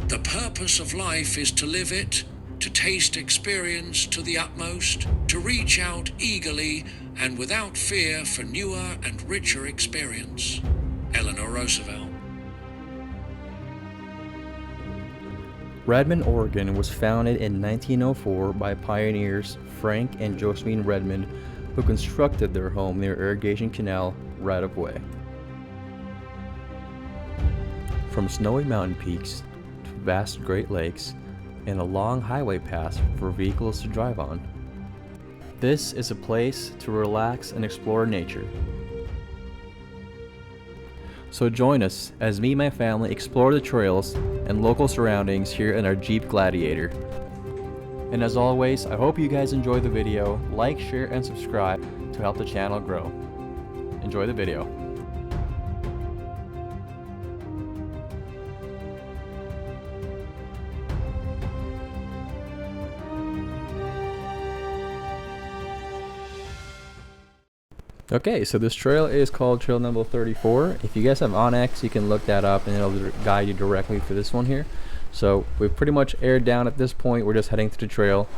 The purpose of life is to live it, to taste experience to the utmost, to reach out eagerly and without fear for newer and richer experience. Eleanor Roosevelt. Redmond, Oregon was founded in 1904 by pioneers Frank and Josephine Redmond, who constructed their home near Irrigation Canal right of way. From snowy mountain peaks to vast Great Lakes and a long highway path for vehicles to drive on, this is a place to relax and explore nature. So join us as me and my family explore the trails and local surroundings here in our Jeep Gladiator. And as always, I hope you guys enjoy the video. Like, share, and subscribe to help the channel grow. Enjoy the video. Okay, so this trail is called trail number 34. If you guys have Onyx, you can look that up and it'll guide you directly for this one here. So we've pretty much aired down at this point. We're just heading to the trail.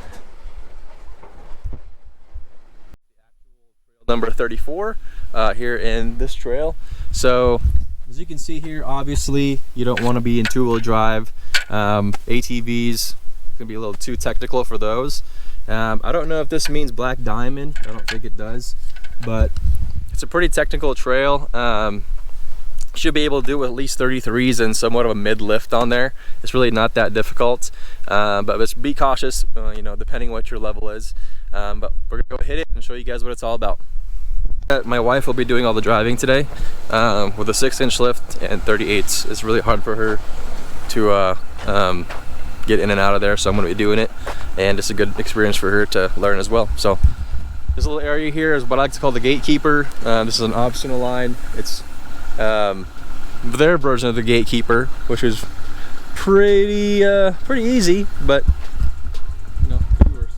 Number 34 here in this trail. So as you can see here, obviously you don't want to be in two-wheel drive. ATVs can be a little too technical for those. I don't know if this means black diamond. I don't think it does. But it's a pretty technical trail. Should be able to do at least 33s and somewhat of a mid lift on there. It's really not that difficult, but just be cautious, you know, depending what your level is. But we're gonna go hit it and show you guys what it's all about. My wife will be doing all the driving today with a 6-inch lift and 38s. It's really hard for her to get in and out of there, so I'm gonna be doing it, and it's a good experience for her to learn as well. So this little area here is what I like to call the gatekeeper. This is an optional line. It's their version of the gatekeeper, which is pretty easy, but you know, could be worse.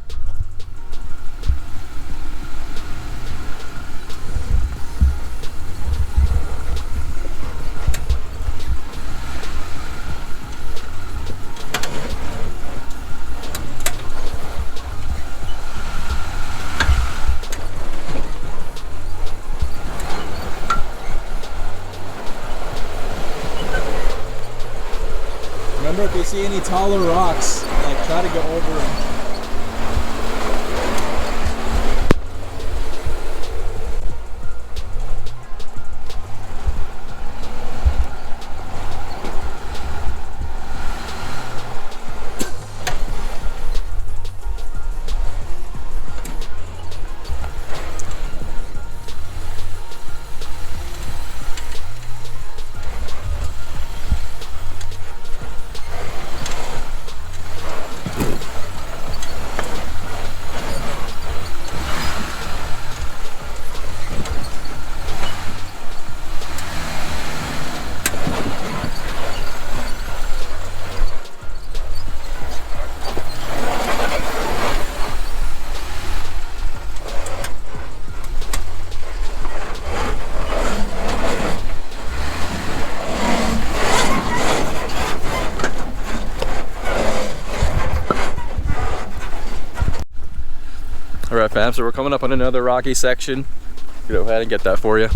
Remember, if you see any taller rocks, like try to go over them. Alright fam, so we're coming up on another rocky section. Go ahead and get that for you.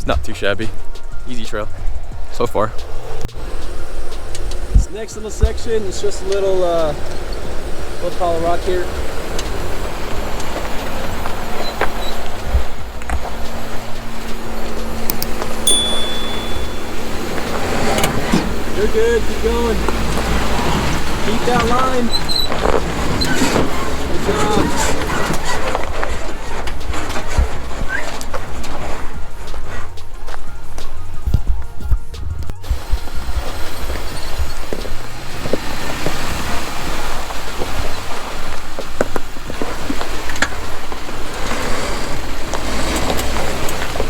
Not too shabby. Easy trail so far. This next little section is just a little pile of rock here. You're good, keep going. Keep that line. Good job.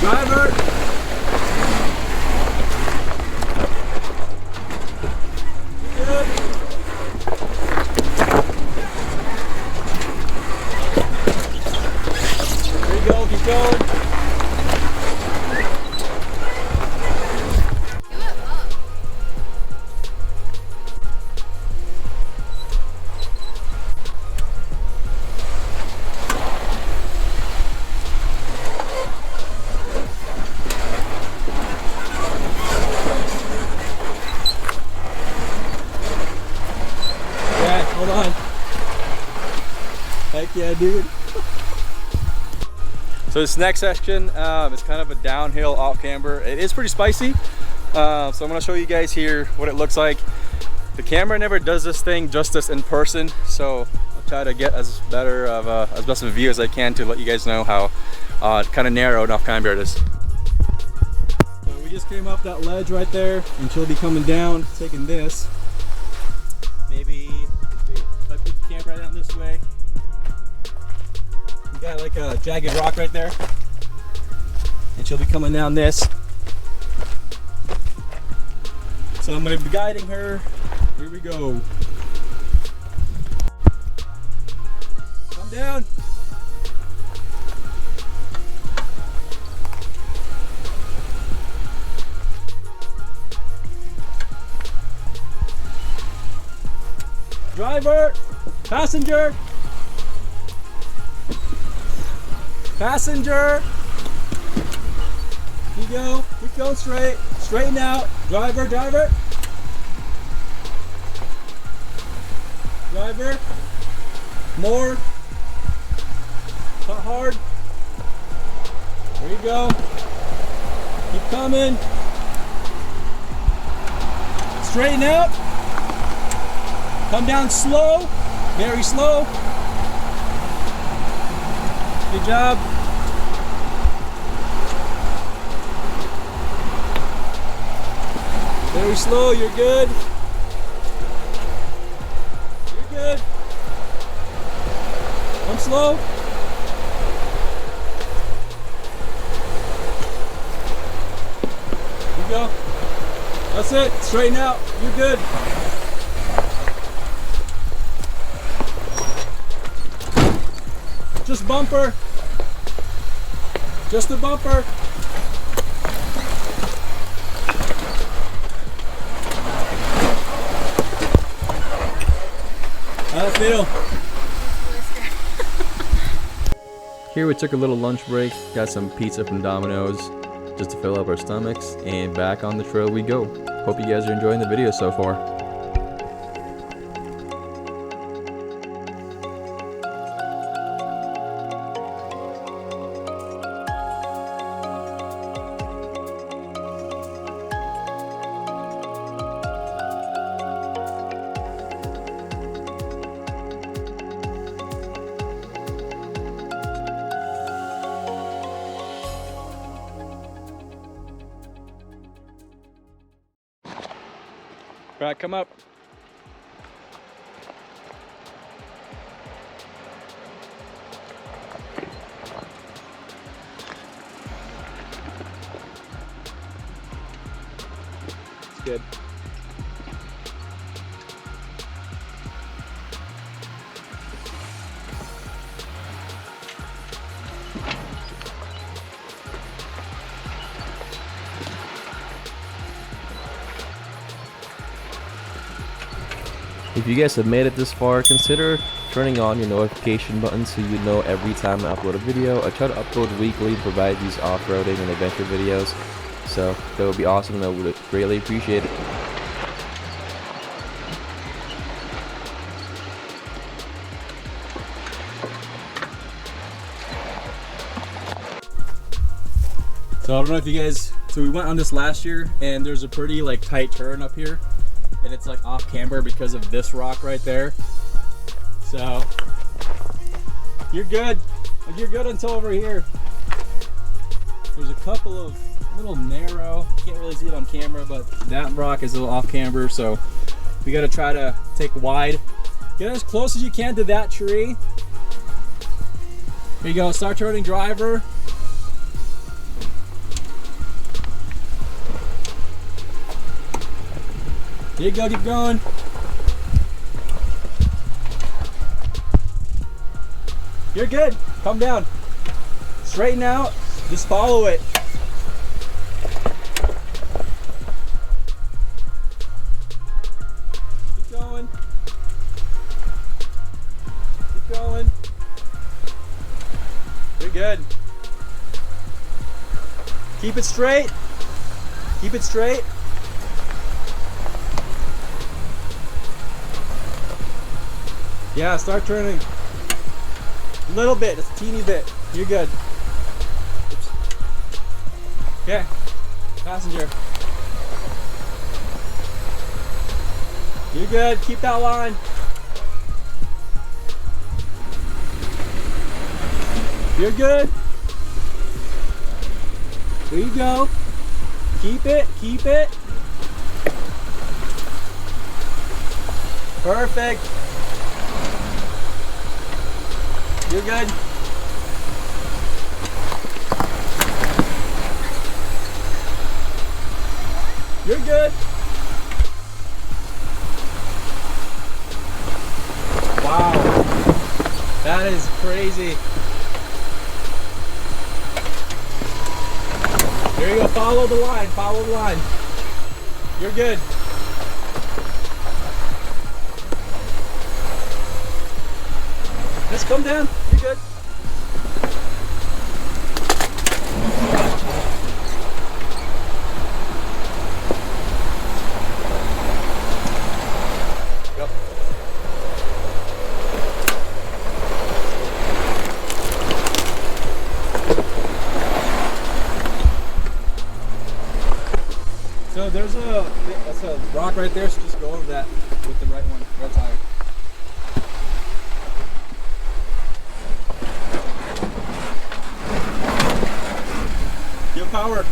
Driver. Good. There you go, keep going. Hold on. Heck yeah, dude. So this next section is kind of a downhill off camber. It is pretty spicy. So I'm gonna show you guys here what it looks like. The camera never does this thing justice in person, so I'll try to get as best of a view as I can to let you guys know how kind of narrow and off camber it is. So we just came up that ledge right there, and she'll be coming down, taking this. Maybe if I put the camera down this way, you got like a jagged rock right there, and she'll be coming down this. So I'm going to be guiding her. Here we go. Come down. Driver, passenger, passenger. You go, keep going straight, straighten out. Driver, driver, driver. More. Cut hard. There you go. Keep coming. Straighten out. Come down slow, very slow. Good job. Very slow, you're good. You're good. Come slow. Here you go. That's it, straighten out, you're good. Just bumper. Just a bumper. How'd it feel? Here we took a little lunch break, got some pizza from Domino's just to fill up our stomachs, and back on the trail we go. Hope you guys are enjoying the video so far. Brad, come up. It's good. If you guys have made it this far, consider turning on your notification button so you know every time I upload a video. I try to upload weekly to provide these off-roading and adventure videos, so that would be awesome and I would greatly appreciate it. So I don't know if you guys, so we went on this last year and there's a pretty like tight turn up here. and it's like off camber because of this rock right there. So you're good. You're good until over here. There's a couple of little narrow, can't really see it on camera, but that rock is a little off camber, so we got to try to take wide. Get as close as you can to that tree. There you go, start turning driver. There you go, keep going. You're good, come down. Straighten out, just follow it. Keep going. Keep going. You're good. Keep it straight. Keep it straight. Yeah, start turning. A little bit, just a teeny bit. You're good. Oops. Okay, passenger. You're good, keep that line. You're good. There you go. Keep it, keep it. Perfect. You're good. You're good. Wow. That is crazy. There you go. Follow the line. Follow the line. You're good. Just come down. You're good. Go. So there's that's a rock right there, so just go over that with the right one, right tire. Give power.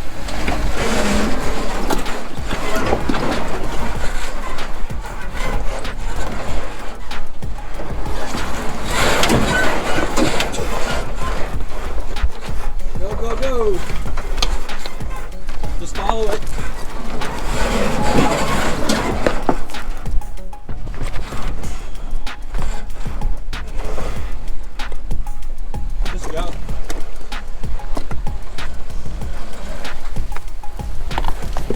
Go, go, go. Just follow it. Just go.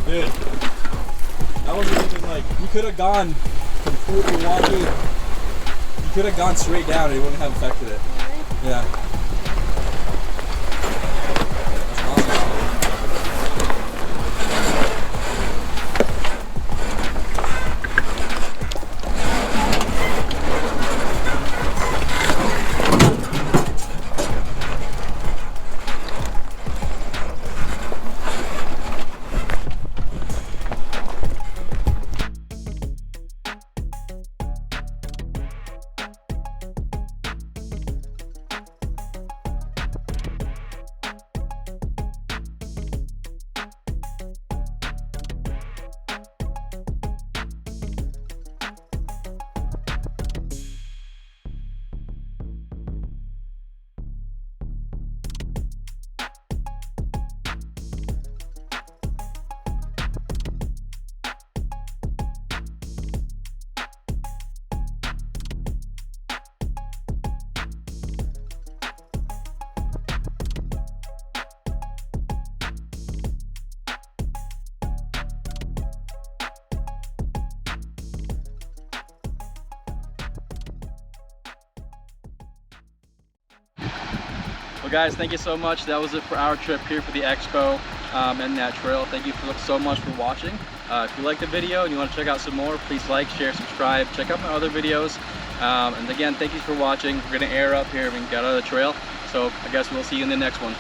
Dude, that wasn't even like, you could have gone completely wonky. You could have gone straight down and it wouldn't have affected it. Really? Yeah. Well guys, thank you so much. That was it for our trip here for the Expo and that trail. Thank you so much for watching. If you liked the video and you want to check out some more, please like, share, subscribe. Check out my other videos. And again, thank you for watching. We're going to air up here and get out of the trail. So I guess we'll see you in the next one.